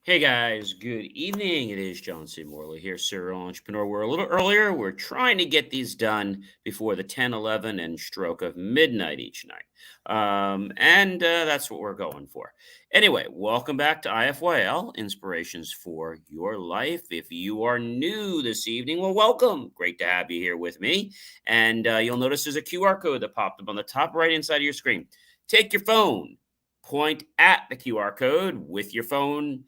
Hey guys, good evening. It is John C. Morley here, serial entrepreneur. We're a little earlier. We're trying to get these done before the 10, 11, and stroke of midnight each night. And that's what we're going for. Anyway, welcome back to IFYL, Inspirations for Your Life. If you are new this evening, well, welcome. Great to have you here with me. And you'll notice there's a QR code that popped up on the top right hand side of your screen. Take your phone, point at the QR code with your phone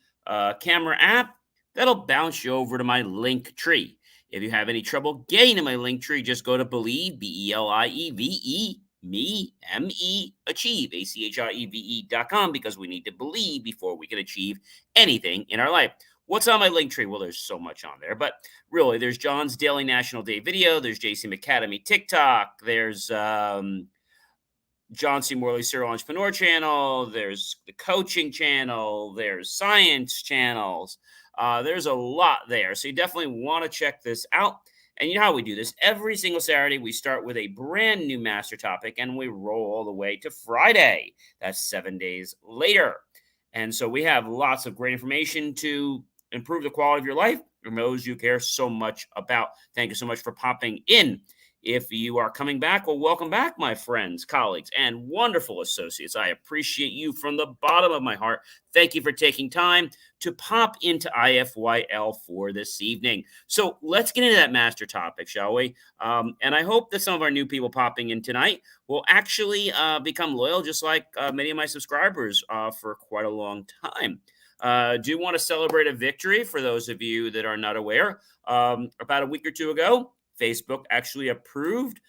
camera app, that'll bounce you over to my link tree. If you have any trouble getting to my link tree, just go to Believe, Believe, me, M-E, achieve, ACHIEVE.com, because we need to believe before we can achieve anything in our life. What's on my link tree? Well, there's so much on there, but really, there's John's Daily National Day video, there's JC Academy TikTok, there's John C. Morley Serial Entrepreneur channel. There's the coaching channel. There's science channels. There's a lot there. So you definitely want to check this out. And you know how we do this. Every single Saturday, we start with a brand new master topic and we roll all the way to Friday. That's 7 days later. And so we have lots of great information to improve the quality of your life from those you care so much about. Thank you so much for popping in. If you are coming back, well, welcome back, my friends, colleagues, and wonderful associates. I appreciate you from the bottom of my heart. Thank you for taking time to pop into IFYL for this evening. So let's get into that master topic, shall we? And I hope that some of our new people popping in tonight will actually become loyal, just like many of my subscribers for quite a long time. Do want to celebrate a victory for those of you that are not aware. About a week or two ago, Facebook actually approved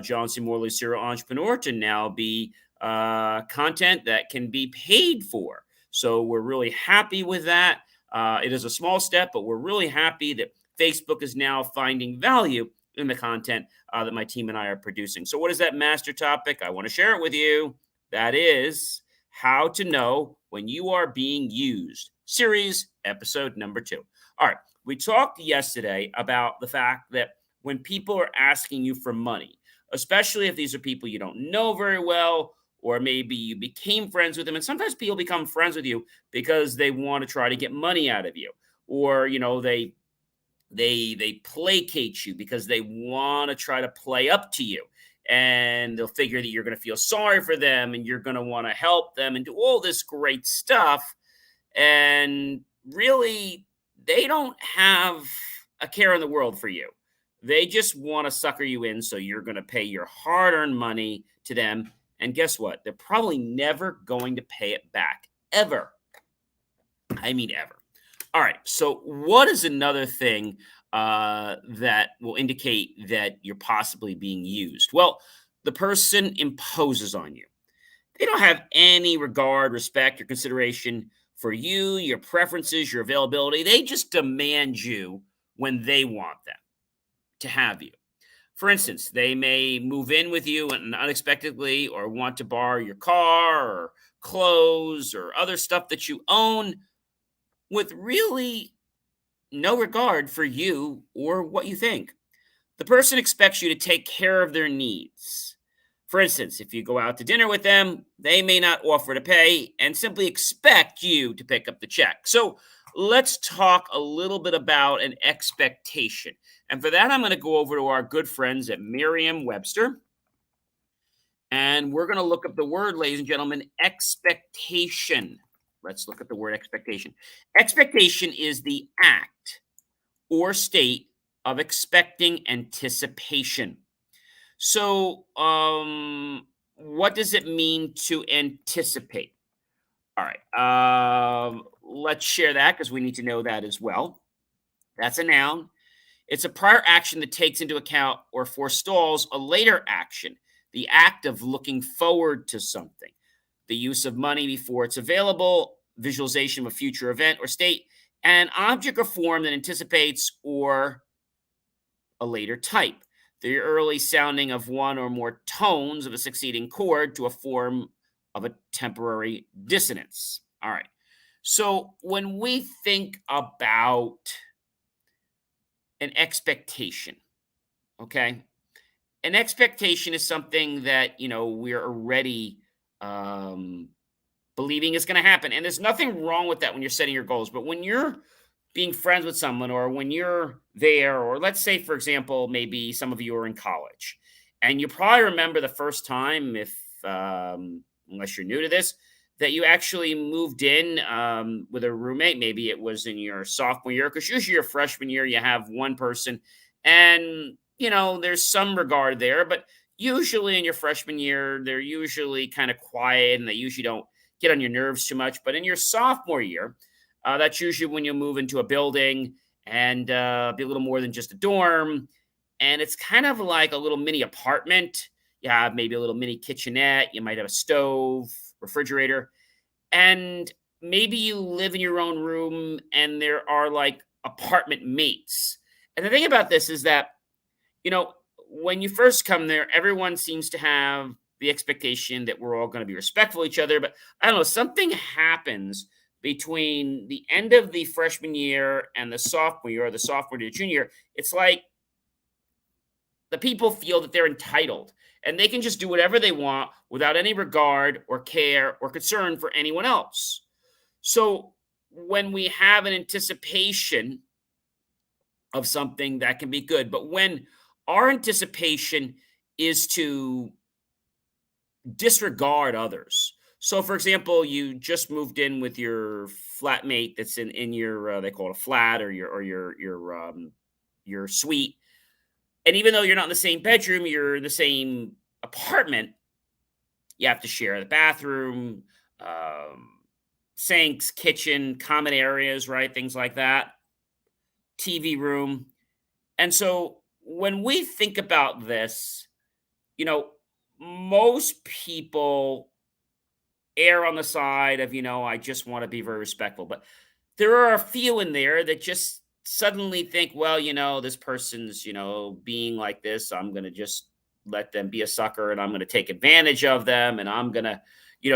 John C. Morley Serial Entrepreneur to now be content that can be paid for. So we're really happy with that. It is a small step, but we're really happy that Facebook is now finding value in the content that my team and I are producing. So what is that master topic? I want to share it with you. That is how to know when you are being used. Series episode number 2. All right. We talked yesterday about the fact that when people are asking you for money, especially if these are people you don't know very well, or maybe you became friends with them. And sometimes people become friends with you because they want to try to get money out of you, or they placate you because they want to try to play up to you. And they'll figure that you're going to feel sorry for them and you're going to want to help them and do all this great stuff. And really, they don't have a care in the world for you. They just want to sucker you in so you're going to pay your hard earned money to them. And guess what? They're probably never going to pay it back, ever. I mean, ever. All right. So, what is another thing that will indicate that you're possibly being used? Well, the person imposes on you. They don't have any regard, respect, or consideration for you, your preferences, your availability. They just demand you when they want them to have you. For instance, they may move in with you and unexpectedly or want to borrow your car or clothes or other stuff that you own with really no regard for you or what you think. The person expects you to take care of their needs. For instance, if you go out to dinner with them, they may not offer to pay and simply expect you to pick up the check. So let's talk a little bit about an expectation. And for that, I'm going to go over to our good friends at Merriam Webster. And we're going to look up the word, ladies and gentlemen, expectation. Let's look at the word expectation. Expectation is the act or state of expecting anticipation. So, what does it mean to anticipate? All right. Let's share that because we need to know that as well. That's a noun. It's a prior action that takes into account or forestalls a later action, the act of looking forward to something, the use of money before it's available, visualization of a future event or state, an object or form that anticipates or a later type, the early sounding of one or more tones of a succeeding chord to a form of a temporary dissonance. All right. So when we think about an expectation, okay, an expectation is something that, we're already believing it's going to happen. And there's nothing wrong with that when you're setting your goals. But when you're being friends with someone, or when you're there, or let's say, for example, maybe some of you are in college, and you probably remember the first time, if unless you're new to this, that you actually moved in with a roommate. Maybe it was in your sophomore year, because usually your freshman year you have one person, and there's some regard there, but usually in your freshman year they're usually kind of quiet and they usually don't get on your nerves too much. But in your sophomore year, that's usually when you move into a building and be a little more than just a dorm. And it's kind of like a little mini apartment. You have maybe a little mini kitchenette. You might have a stove, refrigerator, and maybe you live in your own room and there are like apartment mates. And the thing about this is that, you know, when you first come there, everyone seems to have the expectation that we're all going to be respectful of each other. But I don't know, something happens between the end of the freshman year and the sophomore year, or the sophomore to the junior year. It's like the people feel that they're entitled and they can just do whatever they want without any regard or care or concern for anyone else. So when we have an anticipation of something, that can be good. But when our anticipation is to disregard others. So, for example, you just moved in with your flatmate that's in your they call it a flat, or your suite. And even though you're not in the same bedroom, you're in the same apartment. You have to share the bathroom, sinks, kitchen, common areas, right? Things like that. TV room. And so when we think about this, you know, most people err on the side of, I just want to be very respectful. But there are a few in there that just suddenly think, well, this person's, being like this. I'm going to just let them be a sucker, and I'm going to take advantage of them. And I'm going to,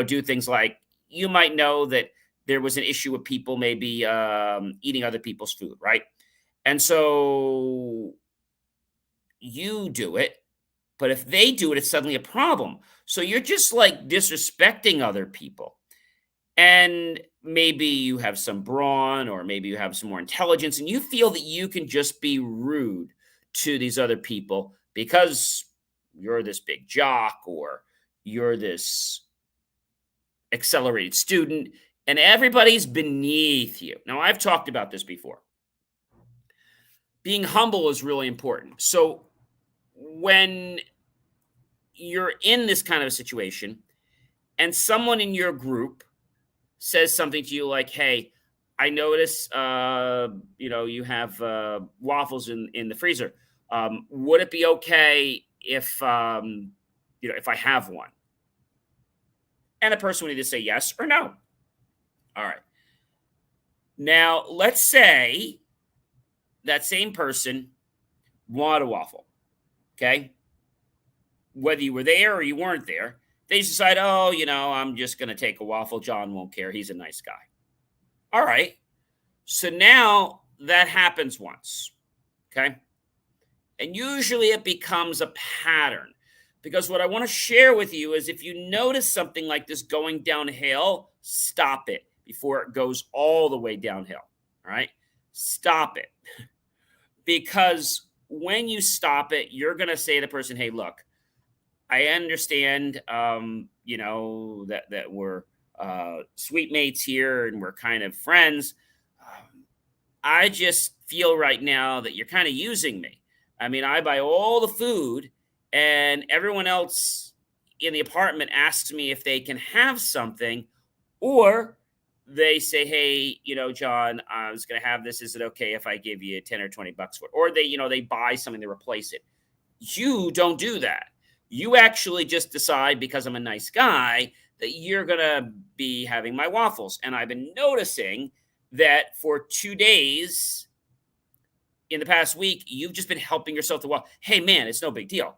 do things like, you might know that there was an issue with people maybe eating other people's food, right? And so you do it. But if they do it, it's suddenly a problem. So you're just like disrespecting other people. And maybe you have some brawn, or maybe you have some more intelligence, and you feel that you can just be rude to these other people because you're this big jock, or you're this accelerated student, and everybody's beneath you. Now, I've talked about this before. Being humble is really important. So when you're in this kind of a situation and someone in your group says something to you like, hey, I notice, you have waffles in the freezer. Would it be okay if I have one? And the person would either say yes or no. All right. Now, let's say that same person wanted a waffle. Okay. Whether you were there or you weren't there, they decide, oh, I'm just going to take a waffle. John won't care. He's a nice guy. All right. So now that happens once. Okay. And usually it becomes a pattern, because what I want to share with you is, if you notice something like this going downhill, stop it before it goes all the way downhill. All right. Stop it. Because when you stop it, you're going to say to the person, hey, look, I understand, that we're sweet mates here and we're kind of friends. I just feel right now that you're kind of using me. I mean, I buy all the food, and everyone else in the apartment asks me if they can have something, or they say, hey, John, I was going to have this. Is it okay if I give you 10 or 20 bucks for it? Or they buy something to replace it. You don't do that. You actually just decide, because I'm a nice guy, that you're going to be having my waffles. And I've been noticing that for 2 days in the past week, you've just been helping yourself to waffle. Hey, man, it's no big deal.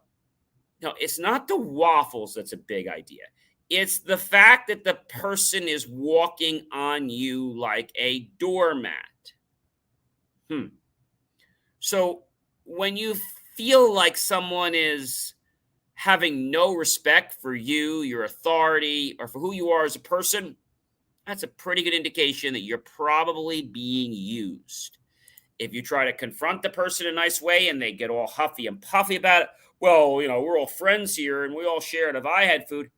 No, it's not the waffles that's a big idea. It's the fact that the person is walking on you like a doormat. So when you feel like someone is having no respect for you, your authority, or for who you are as a person, that's a pretty good indication that you're probably being used. If you try to confront the person in a nice way and they get all huffy and puffy about it, well, we're all friends here and we all share it. If I had food,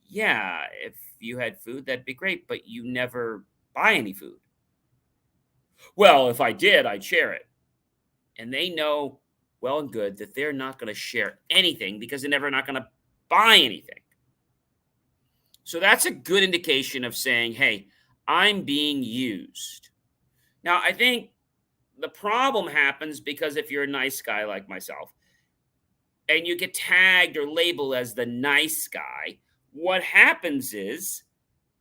yeah, if you had food, that'd be great, but you never buy any food. Well, if I did, I'd share it. And they know well and good that they're not going to share anything because they're never not going to buy anything. So that's a good indication of saying, hey, I'm being used. Now, I think the problem happens because if you're a nice guy like myself and you get tagged or labeled as the nice guy, what happens is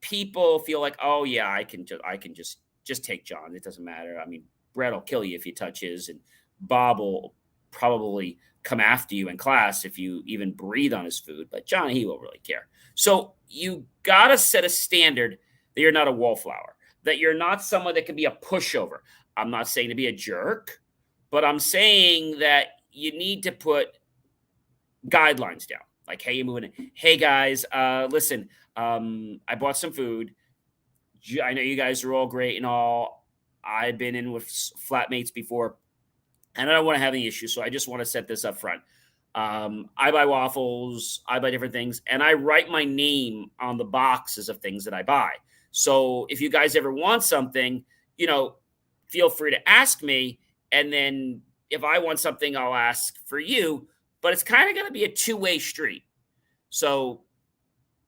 people feel like, oh yeah, I can just take John. It doesn't matter. I mean, Brett will kill you if you touch his, and Bob will probably come after you in class if you even breathe on his food. But John, he won't really care. So you gotta set a standard that you're not a wallflower, that you're not someone that can be a pushover. I'm not saying to be a jerk, but I'm saying that you need to put guidelines down. Like, hey, you're moving in. Hey guys, listen, I bought some food. I know you guys are all great and all. I've been in with flatmates before, and I don't want to have any issues. So I just want to set this up front. I buy waffles, I buy different things, and I write my name on the boxes of things that I buy. So if you guys ever want something, feel free to ask me. And then if I want something, I'll ask for you. But it's kind of going to be a two-way street. So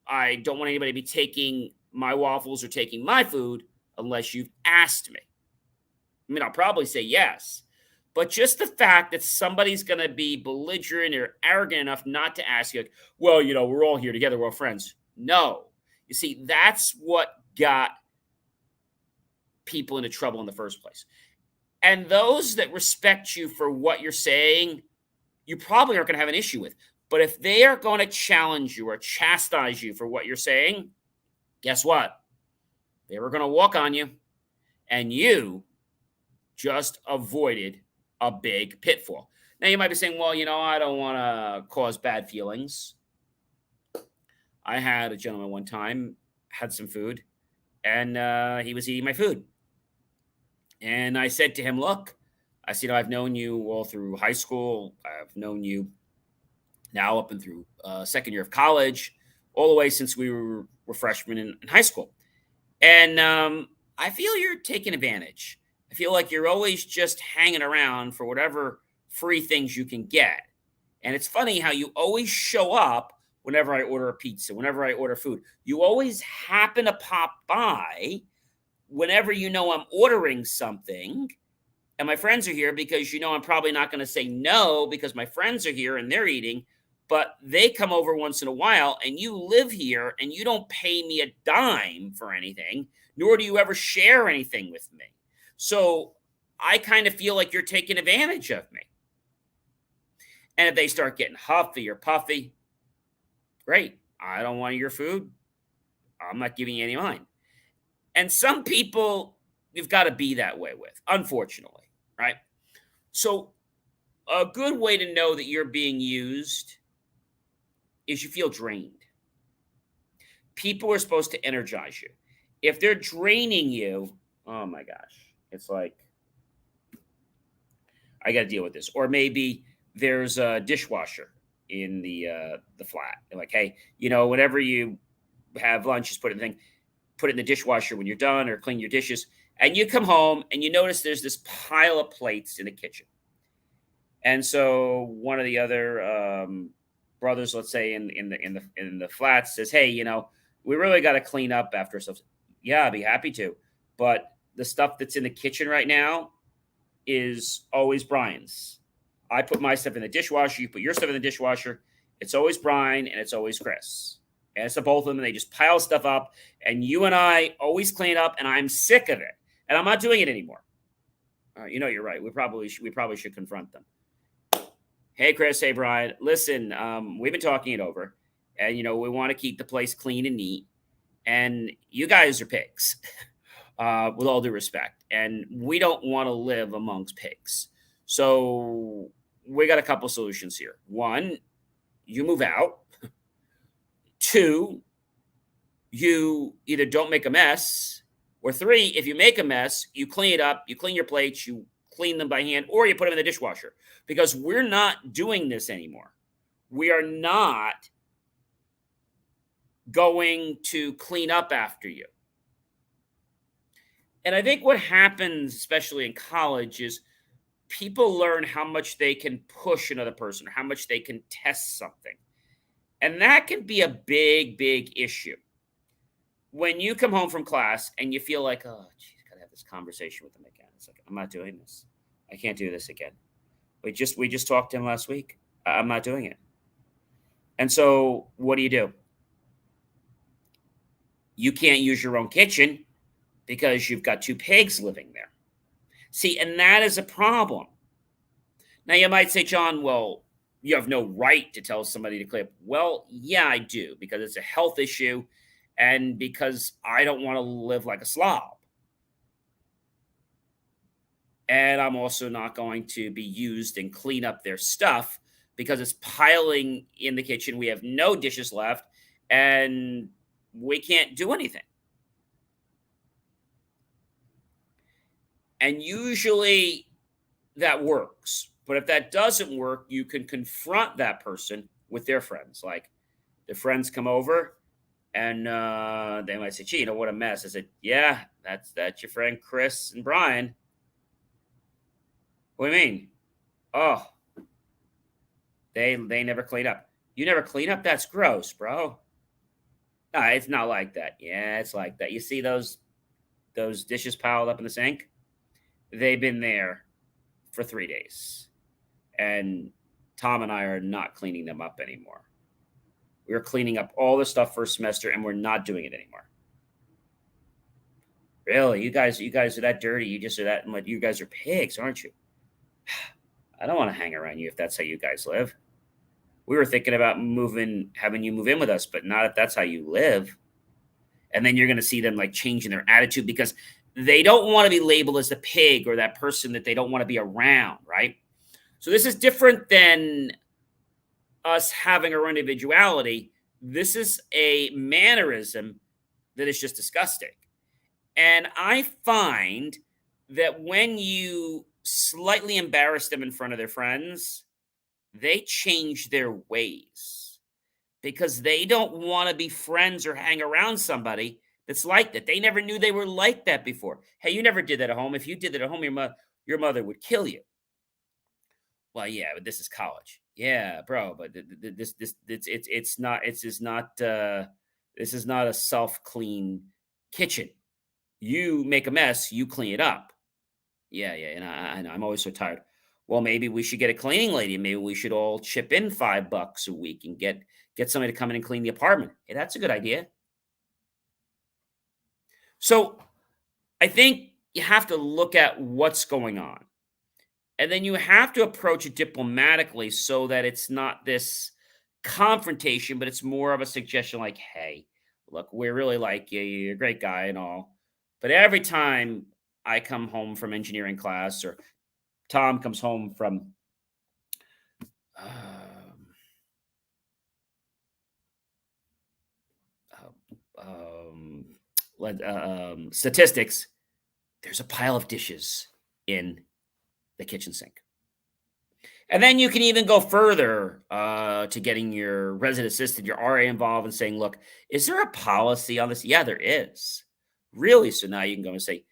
I don't want anybody to be taking my waffles or taking my food unless you've asked me. I mean, I'll probably say yes. But just the fact that somebody's going to be belligerent or arrogant enough not to ask you, like, well, we're all here together, we're all friends. No. You see, that's what got people into trouble in the first place. And those that respect you for what you're saying, you probably aren't going to have an issue with. But if they are going to challenge you or chastise you for what you're saying, guess what? They were going to walk on you, and you just avoided a big pitfall. Now, you might be saying, well, I don't want to cause bad feelings. I had a gentleman one time, had some food, and he was eating my food. And I said to him, look, I said, I've known you all through high school. I've known you now up and through second year of college, all the way since we were freshmen in high school. And I feel you're taking advantage. I feel like you're always just hanging around for whatever free things you can get. And it's funny how you always show up whenever I order a pizza, whenever I order food. You always happen to pop by whenever I'm ordering something. And my friends are here because I'm probably not going to say no because my friends are here and they're eating. But they come over once in a while, and you live here and you don't pay me a dime for anything, nor do you ever share anything with me. So I kind of feel like you're taking advantage of me. And if they start getting huffy or puffy, great. I don't want your food. I'm not giving you any of mine. And some people you've got to be that way with, unfortunately, right? So a good way to know that you're being used is you feel drained. People are supposed to energize you. If they're draining you, oh my gosh, it's like, I got to deal with this. Or maybe there's a dishwasher in the flat. They're like, hey, whenever you have lunch, just put it in the dishwasher when you're done, or clean your dishes. And you come home and you notice there's this pile of plates in the kitchen. And so one of the other brothers, let's say in the flat, says, hey, we really got to clean up after ourselves. Yeah, I'd be happy to. But the stuff that's in the kitchen right now is always Brian's. I put my stuff in the dishwasher. You put your stuff in the dishwasher. It's always Brian and it's always Chris. And it's the both of them. And they just pile stuff up. And you and I always clean up. And I'm sick of it. And I'm not doing it anymore. You're right. We probably should confront them. Hey, Chris. Hey, Brian. Listen, we've been talking it over. And, we want to keep the place clean and neat. And you guys are pigs, with all due respect. And we don't want to live amongst pigs. So we got a couple solutions here. One, you move out. Two, you either don't make a mess, or three, if you make a mess, you clean it up, you clean your plates, you clean them by hand, or you put them in the dishwasher, because we're not doing this anymore. We are not going to clean up after you. And I think what happens, especially in college, is people learn how much they can push another person or how much they can test something. And that can be a big, big issue. When you come home from class and you feel like, oh, geez, gotta have this conversation with them again. It's like, I'm not doing this. I can't do this again. We just talked to him last week. I'm not doing it. And so what do? You can't use your own kitchen because you've got two pigs living there. See, and that is a problem. Now you might say, John, well, you have no right to tell somebody to clean up. Well, yeah, I do, because it's a health issue and because I don't want to live like a slob. And I'm also not going to be used and clean up their stuff because it's piling in the kitchen. We have no dishes left and we can't do anything. And usually that works. But if that doesn't work, you can confront that person with their friends. Like their friends come over and they might say, gee, what a mess. I said, yeah, that's your friend Chris and Brian. What do you mean? Oh, they never clean up. You never clean up? That's gross, bro. No, it's not like that. Yeah, it's like that. You see those dishes piled up in the sink? They've been there for 3 days. And Tom and I are not cleaning them up anymore. We're cleaning up all the stuff first semester and we're not doing it anymore. Really? You guys are that dirty. You just are that much. You guys are pigs, aren't you? I don't want to hang around you if that's how you guys live. We were thinking about having you move in with us, but not if that's how you live. And then you're going to see them like changing their attitude because they don't want to be labeled as the pig or that person that they don't want to be around, right? So this is different than us having our individuality. This is a mannerism that is just disgusting. And I find that when you slightly embarrass them in front of their friends, they change their ways because they don't want to be friends or hang around somebody that's like that. They never knew they were like that before. Hey, you never did that at home. If you did that at home, your mother would kill you. Well, yeah, but this is college. Yeah, bro, but it's not this is not a self-clean kitchen. You make a mess, you clean it up. Yeah, and I know I'm always so tired. Well, maybe we should get a cleaning lady. Maybe we should all chip in $5 a week and get somebody to come in and clean the apartment. Hey, that's a good idea. So I think you have to look at what's going on. And then you have to approach it diplomatically so that it's not this confrontation, but it's more of a suggestion like, hey, look, we really like you. You're a great guy and all. But every time I come home from engineering class or Tom comes home from um, statistics, there's a pile of dishes in the kitchen sink. And then you can even go further to getting your resident assistant, your RA involved and saying, look, is there a policy on this? Yeah, there is. Really? So now you can go and say,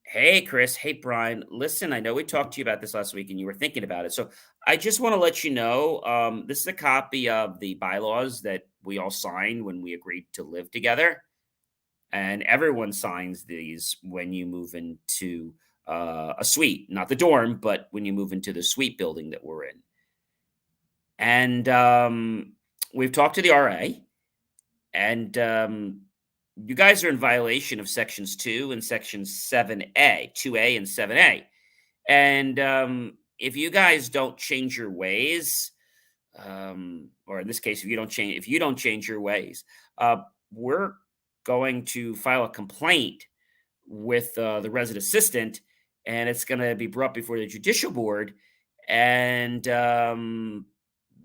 hey, Chris, hey, Brian, listen, I know we talked to you about this last week and you were thinking about it. So I just want to let you know this is a copy of the bylaws that we all signed when we agreed to live together. And everyone signs these when you move into a suite, not the dorm, but when you move into the suite building that we're in. And we've talked to the RA, and you guys are in violation of sections 2 and section 7A, 2A and 7A. And if you guys don't change your ways, or in this case, if you don't change your ways, we're going to file a complaint with the resident assistant, and it's going to be brought before the judicial board, and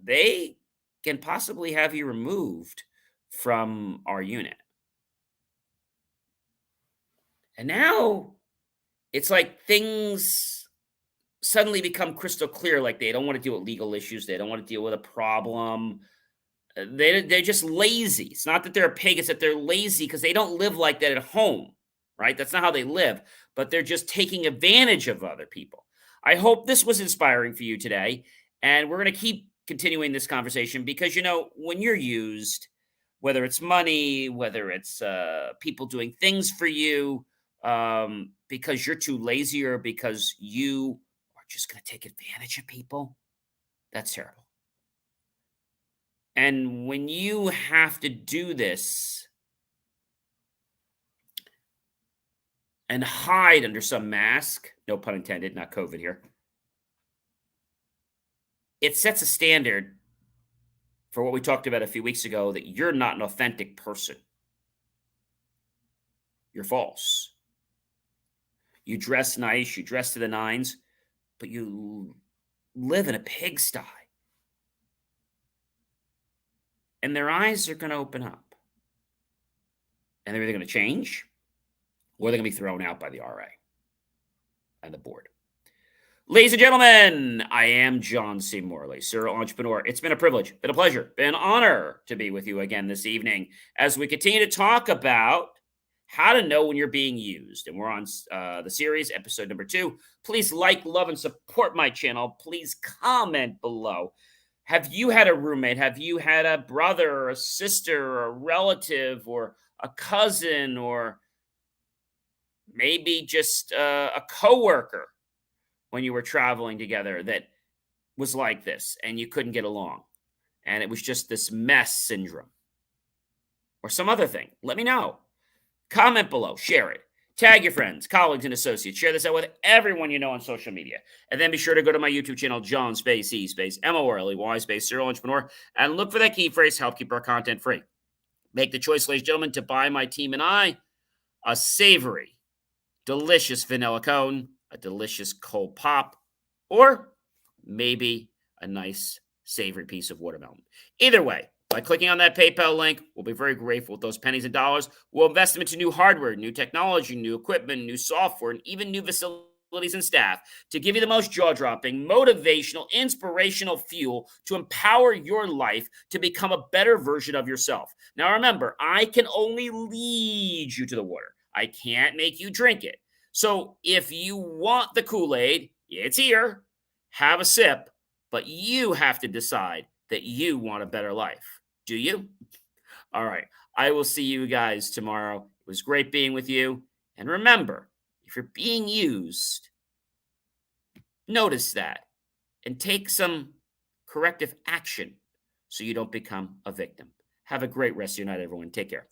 they can possibly have you removed from our unit. And now it's like things suddenly become crystal clear. Like they don't want to deal with legal issues. They don't want to deal with a problem. They're just lazy. It's not that they're a pig, it's that they're lazy because they don't live like that at home, right? That's not how they live, but they're just taking advantage of other people. I hope this was inspiring for you today, and we're going to keep continuing this conversation because when you're used, whether it's money, whether it's people doing things for you, because you're too lazy or because you are just going to take advantage of people, that's terrible. And when you have to do this and hide under some mask, no pun intended, not COVID here, it sets a standard for what we talked about a few weeks ago that you're not an authentic person. You're false. You dress nice, you dress to the nines, but you live in a pigsty. And their eyes are going to open up. And they're either going to change or they're going to be thrown out by the RA and the board. Ladies and gentlemen, I am John C. Morley, serial entrepreneur. It's been a privilege, been a pleasure, been an honor to be with you again this evening as we continue to talk about how to know when you're being used. And we're on the series, episode number 2. Please like, love, and support my channel. Please comment below. Have you had a roommate? Have you had a brother or a sister or a relative or a cousin or maybe just a coworker when you were traveling together that was like this and you couldn't get along and it was just this mess syndrome or some other thing? Let me know. Comment below, share it, tag your friends, colleagues, and associates. Share this out with everyone you know on social media. And then be sure to go to my YouTube channel, John Space E Space MORLEY Space Serial Entrepreneur, and look for that key phrase, help keep our content free. Make the choice, ladies and gentlemen, to buy my team and I a savory, delicious vanilla cone, a delicious cold pop, or maybe a nice savory piece of watermelon. Either way, by clicking on that PayPal link, we'll be very grateful with those pennies and dollars. We'll invest them into new hardware, new technology, new equipment, new software, and even new facilities and staff to give you the most jaw-dropping, motivational, inspirational fuel to empower your life to become a better version of yourself. Now remember, I can only lead you to the water. I can't make you drink it. So if you want the Kool-Aid, it's here. Have a sip, but you have to decide that you want a better life. Do you? All right. I will see you guys tomorrow. It was great being with you. And remember, if you're being used, notice that and take some corrective action so you don't become a victim. Have a great rest of your night, everyone. Take care.